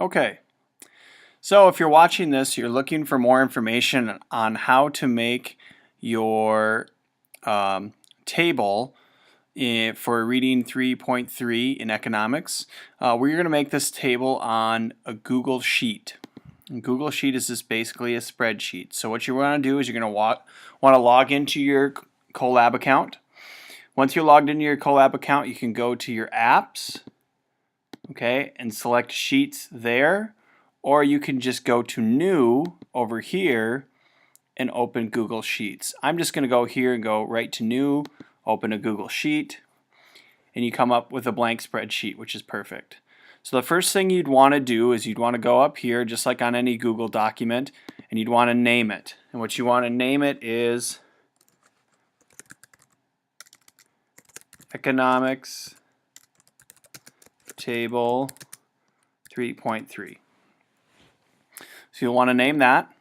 Okay, so if you're watching this, you're looking for more information on how to make your table for reading 3.3 in economics. We're going to make this table on a Google Sheet. And Google Sheet is just basically a spreadsheet. So what you want to do is you're going to want to log into your Colab account. Once you're logged into your Colab account, you can go to your apps, okay, and select Sheets there, or you can just go to New over here and open Google Sheets. I'm just going to go here and go right to New, open a Google Sheet, and you come up with a blank spreadsheet, which is perfect. So the first thing you'd want to do is you'd want to go up here, just like on any Google document, and you'd want to name it. And what you want to name it is Economics Table 3.3. So you'll want to name that.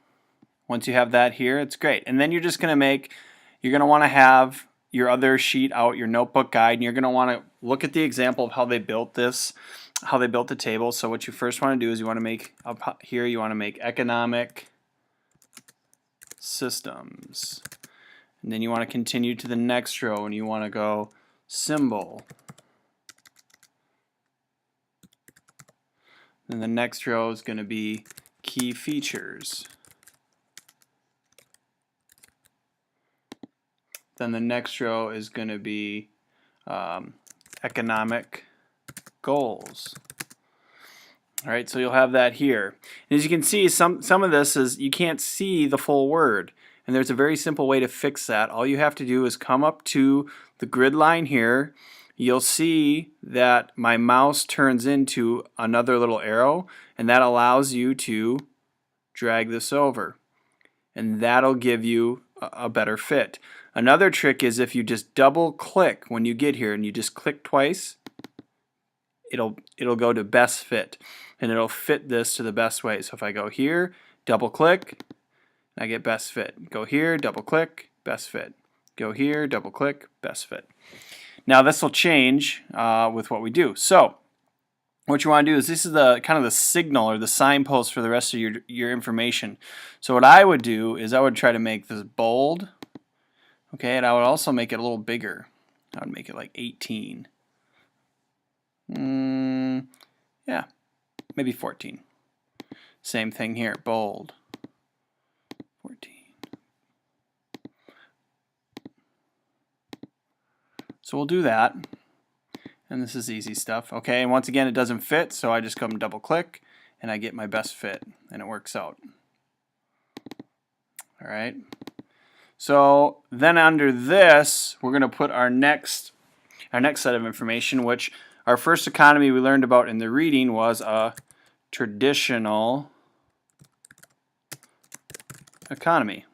Once you have that here, it's great. And then you're just going to want to have your other sheet out, your notebook guide, and you're going to want to look at the example of how they built this, how they built the table. So what you first want to do is you want to make up here, you want to make economic systems. And then you want to continue to the next row and you want to go symbol. Then the next row is going to be key features. Then the next row is going to be economic goals. All right, so you'll have that here. And as you can see, some of this is you can't see the full word. And there's a very simple way to fix that. All you have to do is come up to the grid line here. You'll see that my mouse turns into another little arrow, and that allows you to drag this over. And that'll give you a better fit. Another trick is if you just double click when you get here and you just click twice, it'll go to best fit and it'll fit this to the best way. So if I go here, double click, I get best fit. Go here, double click, best fit. Go here, double click, best fit. Now this will change with what we do. So what you want to do is this is the kind of the signal or the signpost for the rest of your information. So what I would do is I would try to make this bold. Okay, and I would also make it a little bigger. I would make it like 18. Yeah, maybe 14. Same thing here, bold. 14. So we'll do that. And this is easy stuff. Okay, and once again it doesn't fit, so I just come double click and I get my best fit and it works out. All right. So then under this, we're going to put our next set of information, which our first economy we learned about in the reading was a traditional economy.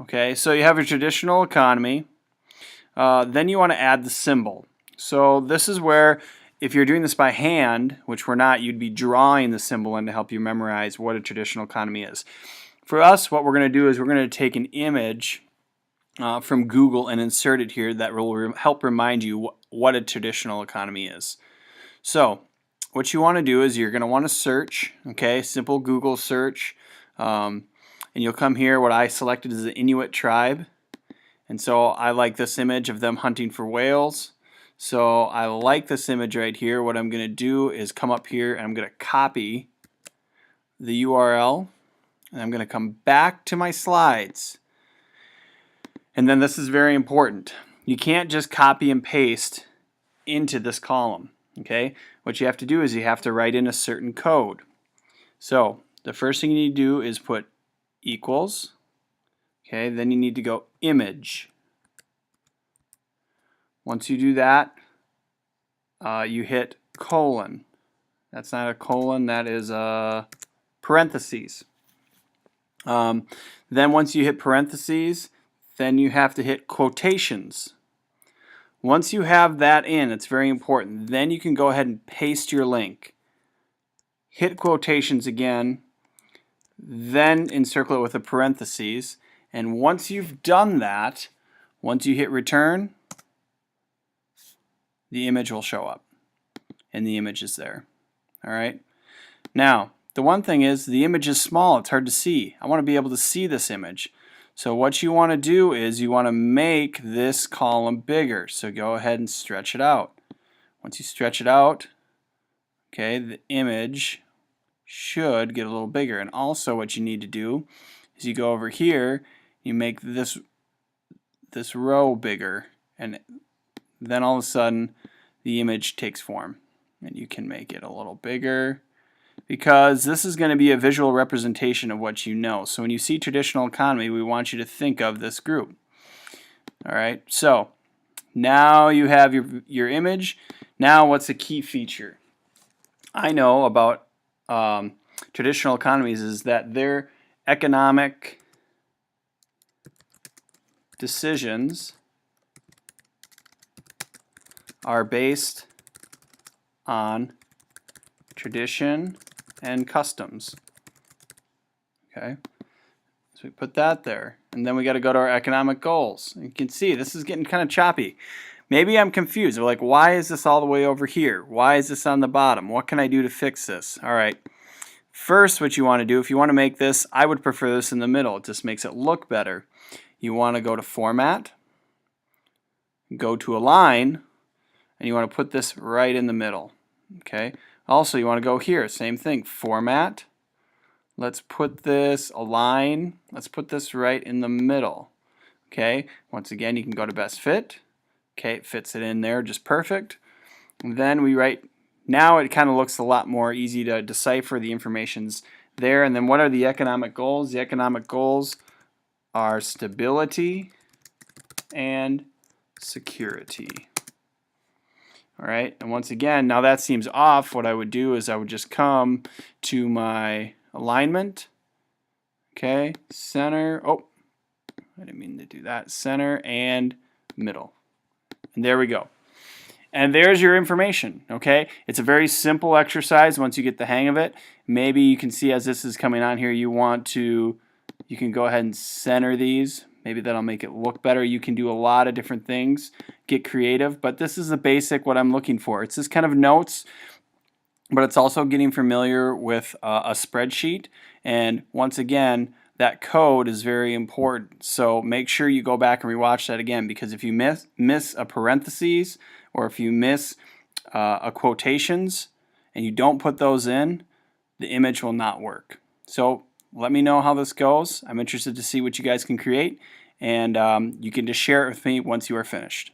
Okay, so you have your traditional economy. Then you want to add the symbol. So this is where, if you're doing this by hand, which we're not, you'd be drawing the symbol in to help you memorize what a traditional economy is. For us, what we're going to do is we're going to take an image from Google and insert it here that will help remind you what a traditional economy is. So what you want to do is you're going to want to search, okay, simple Google search, and you'll come here. What I selected is the Inuit tribe, and so I like this image of them hunting for whales. So I like this image right here. What I'm going to do is come up here and I'm going to copy the URL. And I'm going to come back to my slides. And then this is very important. You can't just copy and paste into this column. Okay? What you have to do is you have to write in a certain code. So the first thing you need to do is put equals. Okay, then you need to go image. Once you do that, you hit colon. That's not a colon, that is a parentheses. Then once you hit parentheses, then you have to hit quotations. Once you have that in, it's very important, then you can go ahead and paste your link. Hit quotations again, then encircle it with a parentheses, and once you've done that, once you hit return, the image will show up, and the image is there. All right. Now, the one thing is the image is small. It's hard to see. I want to be able to see this image. So what you want to do is you want to make this column bigger. So go ahead and stretch it out. Once you stretch it out, okay, the image should get a little bigger. And also what you need to do is you go over here, you make this row bigger, and then all of a sudden the image takes form. And you can make it a little bigger, because this is going to be a visual representation of what you know. So when you see traditional economy, we want you to think of this group. Alright, so now you have your image. Now what's a key feature? I know about traditional economies is that their economic decisions are based on tradition and customs. Okay, so we put that there, and then we got to go to our economic goals. You can see this is getting kind of choppy. Maybe I'm confused. We're like, why is this all the way over here? Why is this on the bottom? What can I do to fix this? All right. First, what you want to do, if you want to make this, I would prefer this in the middle. It just makes it look better. You want to go to Format, go to Align, and you want to put this right in the middle. Okay. Also, you want to go here, same thing, Format. Let's put this, Align. Let's put this right in the middle. Okay. Once again, you can go to Best Fit. Okay, it fits it in there just perfect. And then we write, now it kind of looks a lot more easy to decipher the information's there. And then what are the economic goals? The economic goals are stability and security. All right, and once again, now that seems off. What I would do is I would just come to my alignment. Okay, center. Oh, I didn't mean to do that. Center and middle. And there we go. And there's your information, okay? It's a very simple exercise once you get the hang of it. Maybe you can see as this is coming on here, you can go ahead and center these. Maybe that'll make it look better. You can do a lot of different things, get creative, but this is the basic what I'm looking for. It's just kind of notes, but it's also getting familiar with a spreadsheet. And once again, that code is very important. So make sure you go back and rewatch that again, because if you miss a parentheses or if you miss a quotations and you don't put those in, the image will not work. So let me know how this goes. I'm interested to see what you guys can create, and you can just share it with me once you are finished.